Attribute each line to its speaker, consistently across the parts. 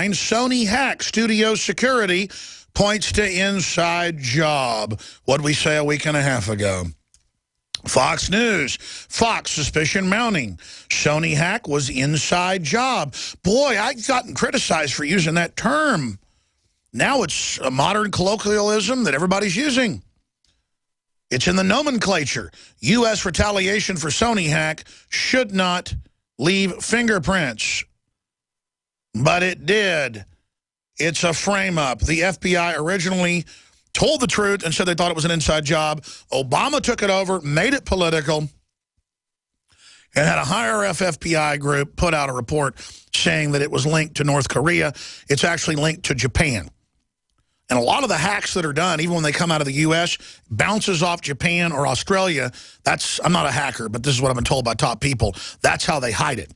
Speaker 1: headline, Sony hacks studio security, points to inside job. What'd we say a week and a half ago? Fox News, Fox suspicion mounting. Sony hack was inside job. Boy, I've gotten criticized for using that term. Now it's a modern colloquialism that everybody's using. It's in the nomenclature. U.S. retaliation for Sony hack should not leave fingerprints. But it did. It's a frame-up. The FBI originally told the truth and said they thought it was an inside job. Obama took it over, made it political, and had a higher FBI group put out a report saying that it was linked to North Korea. It's actually linked to Japan. And a lot of the hacks that are done, even when they come out of the U.S., bounces off Japan or Australia. I'm not a hacker, but this is what I've been told by top people. That's how they hide it.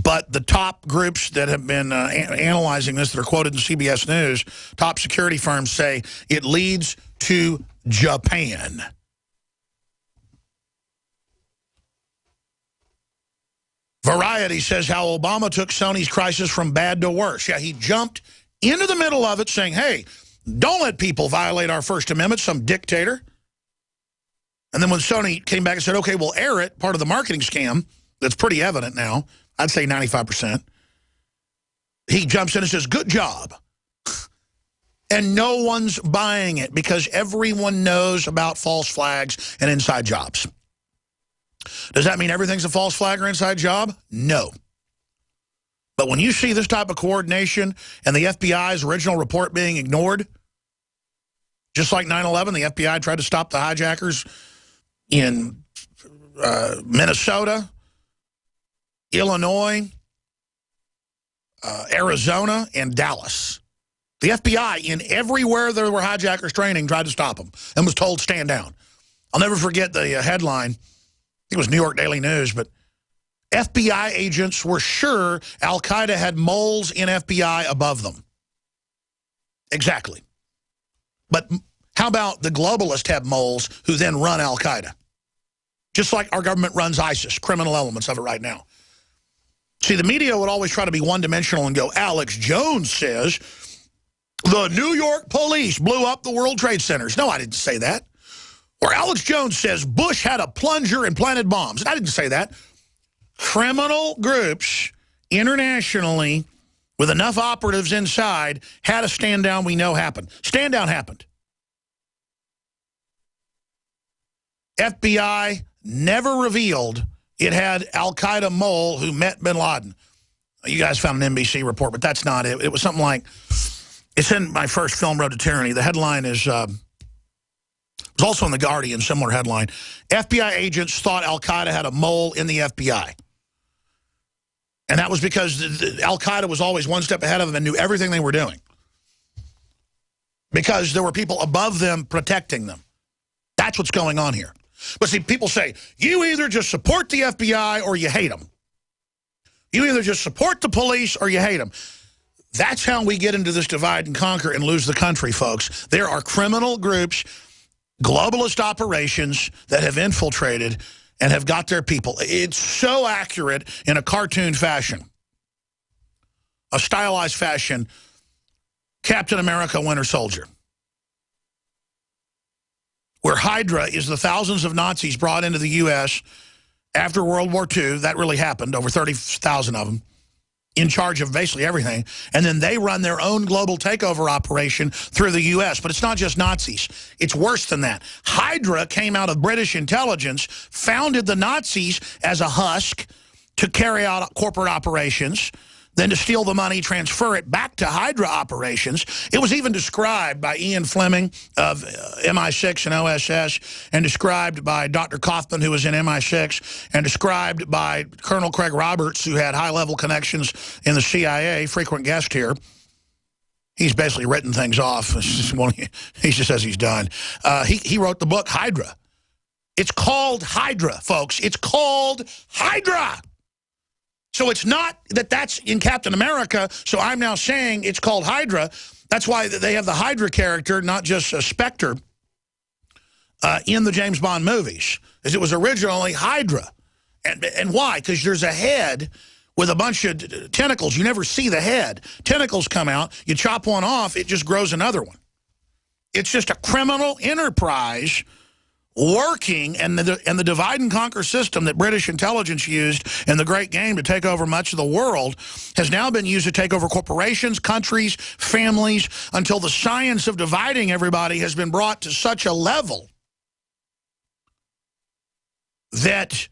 Speaker 1: But the top groups that have been analyzing this, that are quoted in CBS News, top security firms say it leads to Japan. Variety says how Obama took Sony's crisis from bad to worse. Yeah, he jumped into the middle of it saying, hey, don't let people violate our First Amendment, some dictator. And then when Sony came back and said, okay, we'll air it, part of the marketing scam, that's pretty evident now, I'd say 95%. He jumps in and says, good job. And no one's buying it because everyone knows about false flags and inside jobs. Does that mean everything's a false flag or inside job? No. But when you see this type of coordination and the FBI's original report being ignored, just like 9/11, the FBI tried to stop the hijackers in Minnesota, Illinois, Arizona, and Dallas. The FBI, in everywhere there were hijackers training, tried to stop them and was told, stand down. I'll never forget the headline. It was New York Daily News, but FBI agents were sure Al-Qaeda had moles in FBI above them. Exactly. But how about the globalists have moles who then run Al-Qaeda? Just like our government runs ISIS, criminal elements of it right now. See, the media would always try to be one-dimensional and go, Alex Jones says the New York police blew up the World Trade Centers. No, I didn't say that. Or Alex Jones says Bush had a plunger and planted bombs. I didn't say that. Criminal groups internationally with enough operatives inside had a stand down we know happened. Stand down happened. FBI never revealed it had Al-Qaeda mole who met bin Laden. You guys found an NBC report, but that's not it. It was something like, it's in my first film, Road to Tyranny. The headline is, it was also in The Guardian, similar headline. FBI agents thought Al-Qaeda had a mole in the FBI. And that was because Al-Qaeda was always one step ahead of them and knew everything they were doing. Because there were people above them protecting them. That's what's going on here. But see, people say, you either just support the FBI or you hate them. You either just support the police or you hate them. That's how we get into this divide and conquer and lose the country, folks. There are criminal groups, globalist operations that have infiltrated and have got their people. It's so accurate in a cartoon fashion, a stylized fashion. Captain America, Winter Soldier, where Hydra is the thousands of Nazis brought into the U.S. after World War II. That really happened, over 30,000 of them, in charge of basically everything. And then they run their own global takeover operation through the U.S. But it's not just Nazis. It's worse than that. Hydra came out of British intelligence, founded the Nazis as a husk to carry out corporate operations, then to steal the money, transfer it back to Hydra operations. It was even described by Ian Fleming of MI6 and OSS, and described by Dr. Kaufman, who was in MI6, and described by Colonel Craig Roberts, who had high-level connections in the CIA, frequent guest here. He's basically written things off. He just says he's done. He wrote the book, Hydra. It's called Hydra, folks. It's called Hydra. So it's not that that's in Captain America, so I'm now saying it's called Hydra. That's why they have the Hydra character, not just a Spectre, in the James Bond movies, as it was originally Hydra. And why? Because there's a head with a bunch of tentacles. You never see the head. Tentacles come out. You chop one off, it just grows another one. It's just a criminal enterprise working, and the divide and conquer system that British intelligence used in the Great Game to take over much of the world has now been used to take over corporations, countries, families, until the science of dividing everybody has been brought to such a level that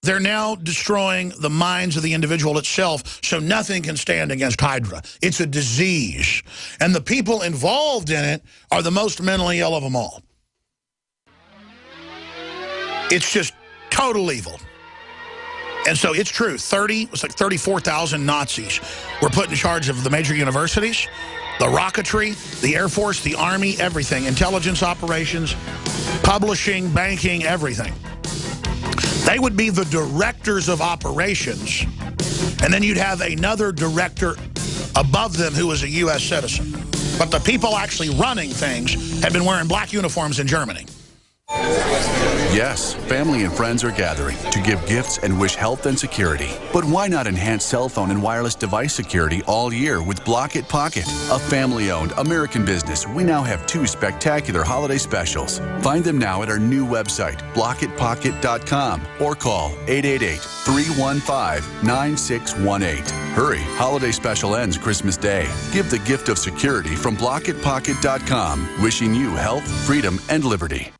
Speaker 1: they're now destroying the minds of the individual itself, so nothing can stand against Hydra. It's a disease. And the people involved in it are the most mentally ill of them all. It's just total evil. And so it's true. It's like 34,000 Nazis were put in charge of the major universities, the rocketry, the Air Force, the Army, everything. Intelligence operations, publishing, banking, everything. They would be the directors of operations, and then you'd have another director above them who was a U.S. citizen. But the people actually running things had been wearing black uniforms in Germany.
Speaker 2: Yes, family and friends are gathering to give gifts and wish health and security. But why not enhance cell phone and wireless device security all year with Block It Pocket? A family-owned American business, we now have 2 spectacular holiday specials. Find them now at our new website, blockitpocket.com, or call 888-315-9618. Hurry, holiday special ends Christmas Day. Give the gift of security from blockitpocket.com, wishing you health, freedom, and liberty.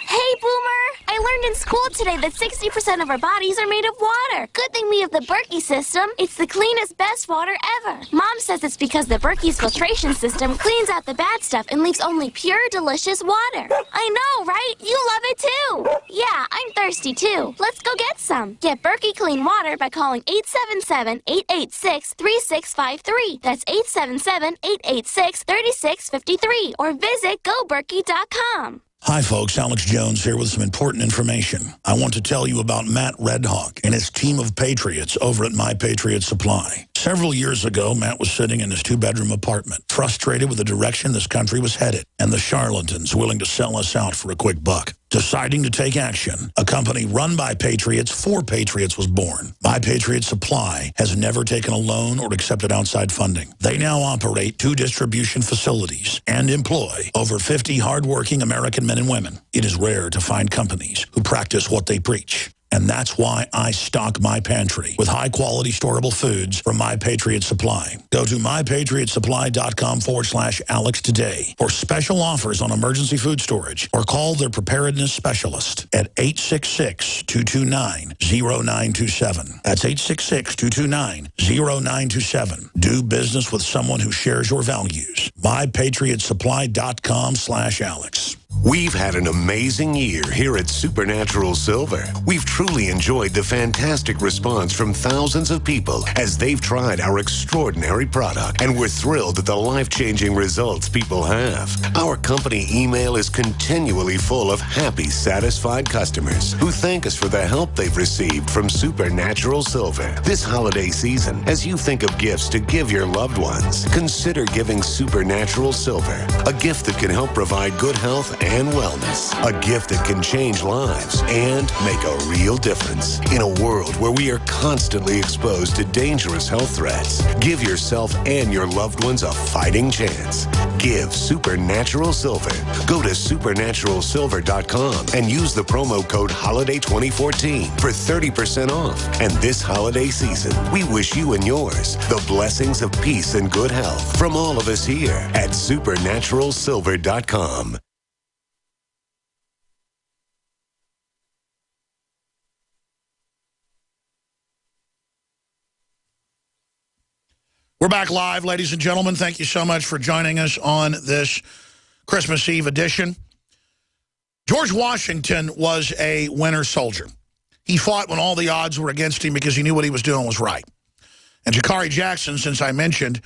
Speaker 3: Hey, Boomer! I learned in school today that 60% of our bodies are made of water. Good thing we have the Berkey system. It's the cleanest, best water ever. Mom says it's because the Berkey's filtration system cleans out the bad stuff and leaves only pure, delicious water. I know, right? You love it too. Yeah, I'm thirsty too. Let's go get some. Get Berkey Clean Water by calling 877-886-3653. That's 877-886-3653. Or visit GoBerkey.com.
Speaker 1: Hi, folks. Alex Jones here with some important information. I want to tell you about Matt Redhawk and his team of patriots over at My Patriot Supply. Several years ago, Matt was sitting in his 2-bedroom apartment, frustrated with the direction this country was headed and the charlatans willing to sell us out for a quick buck. Deciding to take action, a company run by patriots for patriots was born. My Patriot Supply has never taken a loan or accepted outside funding. They now operate 2 distribution facilities and employ over 50 hardworking American men and women. It is rare to find companies who practice what they preach. And that's why I stock my pantry with high-quality storable foods from My Patriot Supply. Go to mypatriotsupply.com/Alex today for special offers on emergency food storage, or call their preparedness specialist at 866-229-0927. That's 866-229-0927. Do business with someone who shares your values. mypatriotsupply.com/Alex.
Speaker 4: We've had an amazing year here at Supernatural Silver. We've truly enjoyed the fantastic response from thousands of people as they've tried our extraordinary product, and we're thrilled at the life-changing results people have. Our company email is continually full of happy, satisfied customers who thank us for the help they've received from Supernatural Silver. This holiday season, as you think of gifts to give your loved ones, consider giving Supernatural Silver, a gift that can help provide good health and wellness, a gift that can change lives and make a real difference. In a world where we are constantly exposed to dangerous health threats, give yourself and your loved ones a fighting chance. Give Supernatural Silver. Go to supernaturalsilver.com and use the promo code HOLIDAY2014 for 30% off. And this holiday season, we wish you and yours the blessings of peace and good health from all of us here at supernaturalsilver.com.
Speaker 1: We're back live, ladies and gentlemen. Thank you so much for joining us on this Christmas Eve edition. George Washington was a winter soldier. He fought when all the odds were against him because he knew what he was doing was right. And Jakari Jackson, since I mentioned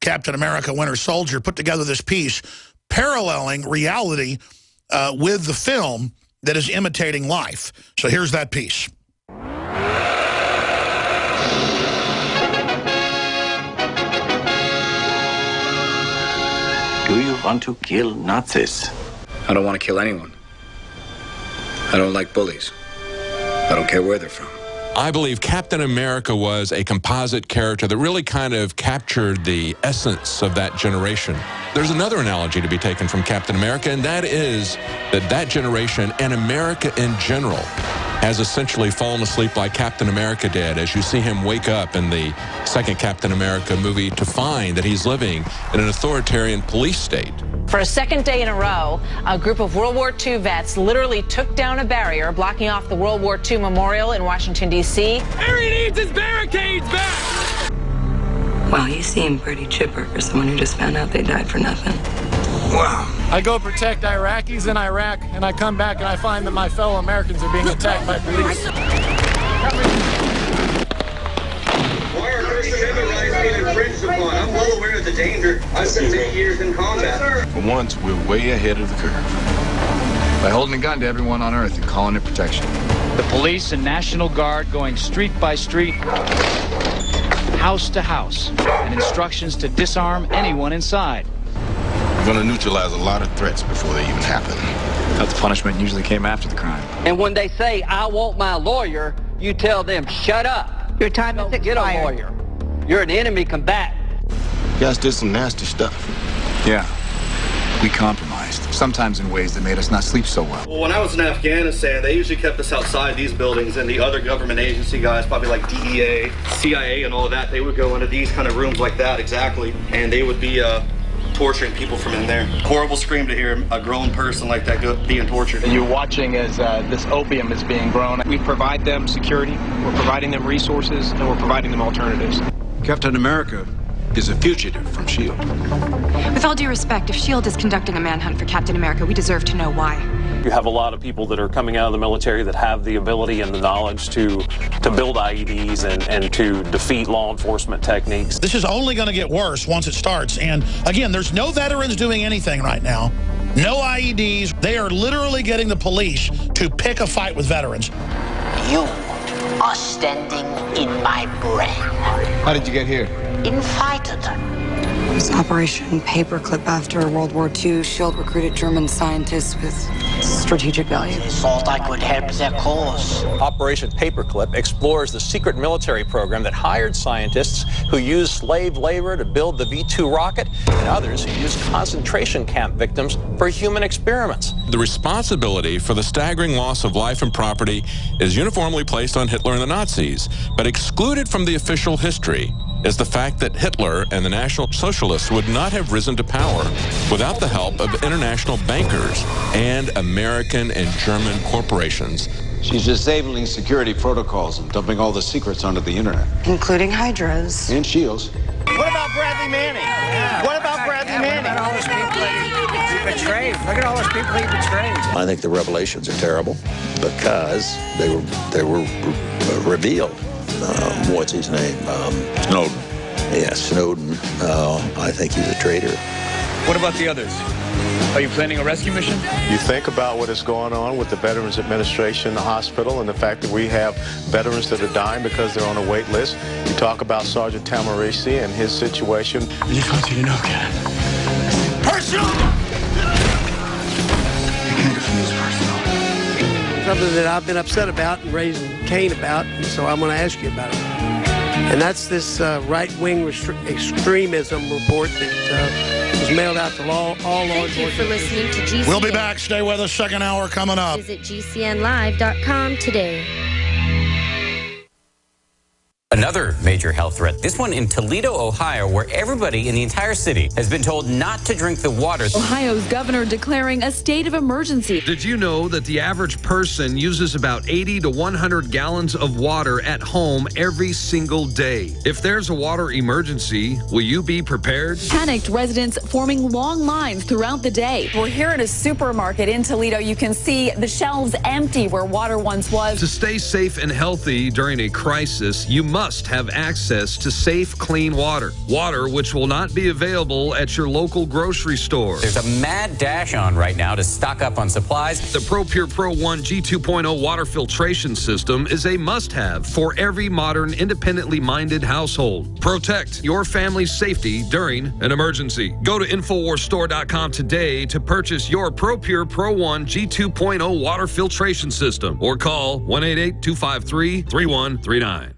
Speaker 1: Captain America Winter Soldier, put together this piece paralleling reality with the film that is imitating life. So here's that piece.
Speaker 5: Do you want to kill Nazis?
Speaker 6: I don't want to kill anyone. I don't like bullies. I don't care where they're from. I believe Captain America was a composite character that really kind of captured the essence of that generation. There's another analogy to be taken from Captain America, and that is that generation and America in general has essentially fallen asleep like Captain America did, as you see him wake up in the second Captain America movie to find that he's living in an authoritarian police state.
Speaker 7: For a second day in a row, a group of World War II vets literally took down a barrier blocking off the World War II Memorial in Washington, D.C.
Speaker 8: Harry needs his barricades back!
Speaker 9: Well, you seem pretty chipper for someone who just found out they died for nothing.
Speaker 8: Wow. I go protect Iraqis in Iraq, and I come back and I find that my fellow Americans are being attacked by police.
Speaker 10: Why are First Amendment rights being infringed upon? I'm well aware of the danger. I spent 8 years in combat.
Speaker 11: For once, we're way ahead of the curve. By holding a gun to everyone on Earth and calling it protection.
Speaker 12: The police and National Guard going street by street, house to house, and instructions to disarm anyone inside.
Speaker 11: We're going to neutralize a lot of threats before they even happen.
Speaker 12: Thought the punishment usually came after the crime.
Speaker 13: And when they say, I want my lawyer, you tell them, shut up.
Speaker 7: Your time is expired.
Speaker 13: Get a lawyer. You're an enemy combatant.
Speaker 11: You guys did some nasty stuff.
Speaker 12: Yeah, we compromised, sometimes in ways that made us not sleep so well.
Speaker 10: Well, when I was in Afghanistan, they usually kept us outside these buildings, and the other government agency guys, probably like DEA, CIA, and all of that, they would go into these kind of rooms like that, exactly, and they would be torturing people from in there. Horrible scream to hear a grown person like that being tortured.
Speaker 12: And you're watching as this opium is being grown. We provide them security, we're providing them resources, and we're providing them alternatives.
Speaker 11: Captain America is a fugitive from S.H.I.E.L.D.
Speaker 9: With all due respect, if S.H.I.E.L.D. is conducting a manhunt for Captain America, we deserve to know why.
Speaker 14: You have a lot of people that are coming out of the military that have the ability and the knowledge to build IEDs and to defeat law enforcement techniques.
Speaker 1: This is only going to get worse once it starts. And again, there's no veterans doing anything right now. No IEDs. They are literally getting the police to pick a fight with veterans.
Speaker 15: You are standing in my brain.
Speaker 11: How did you get here?
Speaker 15: Invited.
Speaker 9: It was Operation Paperclip after World War II. S.H.I.E.L.D. recruited German scientists with strategic value.
Speaker 15: They thought I could help their cause.
Speaker 16: Operation Paperclip explores the secret military program that hired scientists who used slave labor to build the V-2 rocket and others who used concentration camp victims for human experiments.
Speaker 6: The responsibility for the staggering loss of life and property is uniformly placed on Hitler and the Nazis, but excluded from the official history is the fact that Hitler and the National Socialists would not have risen to power without the help of international bankers and American and German corporations.
Speaker 11: She's disabling security protocols and dumping all the secrets onto the internet.
Speaker 9: Including Hydras.
Speaker 11: And S.H.I.E.L.D.'s.
Speaker 10: What about Bradley Manning? What about Bradley Manning?
Speaker 13: Look at all those people he betrayed. Look at all those people he betrayed.
Speaker 17: I think the revelations are terrible because they were revealed. What's his name?
Speaker 11: Snowden.
Speaker 17: Yeah, Snowden. I think he's a traitor.
Speaker 12: What about the others? Are you planning a rescue mission?
Speaker 18: You think about what is going on with the Veterans Administration, the hospital, and the fact that we have veterans that are dying because they're on a wait list. You talk about Sergeant Tamarisi and his situation.
Speaker 12: I just want you to know, Cat.
Speaker 10: Personal!
Speaker 12: You can't defend this personal.
Speaker 13: Something that I've been upset about and raising Cain about, and so I'm going to ask you about it. And that's this right-wing extremism report that was mailed out to all law enforcement.
Speaker 19: Thank you for listening to GCN.
Speaker 1: We'll be back. Stay with us. Second hour coming up.
Speaker 19: Visit GCNlive.com today.
Speaker 20: Another major health threat, this one in Toledo, Ohio, where everybody in the entire city has been told not to drink the water.
Speaker 21: Ohio's governor declaring a state of emergency.
Speaker 22: Did you know that the average person uses about 80 to 100 gallons of water at home every single day? If there's a water emergency, will you be prepared?
Speaker 21: Panicked residents forming long lines throughout the day.
Speaker 23: We're here at a supermarket in Toledo. You can see the shelves empty where water once was.
Speaker 22: To stay safe and healthy during a crisis, you must must have access to safe, clean water. Water which will not be available at your local grocery store.
Speaker 20: There's a mad dash on right now to stock up on supplies.
Speaker 22: The ProPure Pro 1 G2.0 water filtration system is a must-have for every modern, independently minded household. Protect your family's safety during an emergency. Go to InfoWarsStore.com today to purchase your ProPure Pro 1 G2.0 water filtration system or call 1-888-253-3139.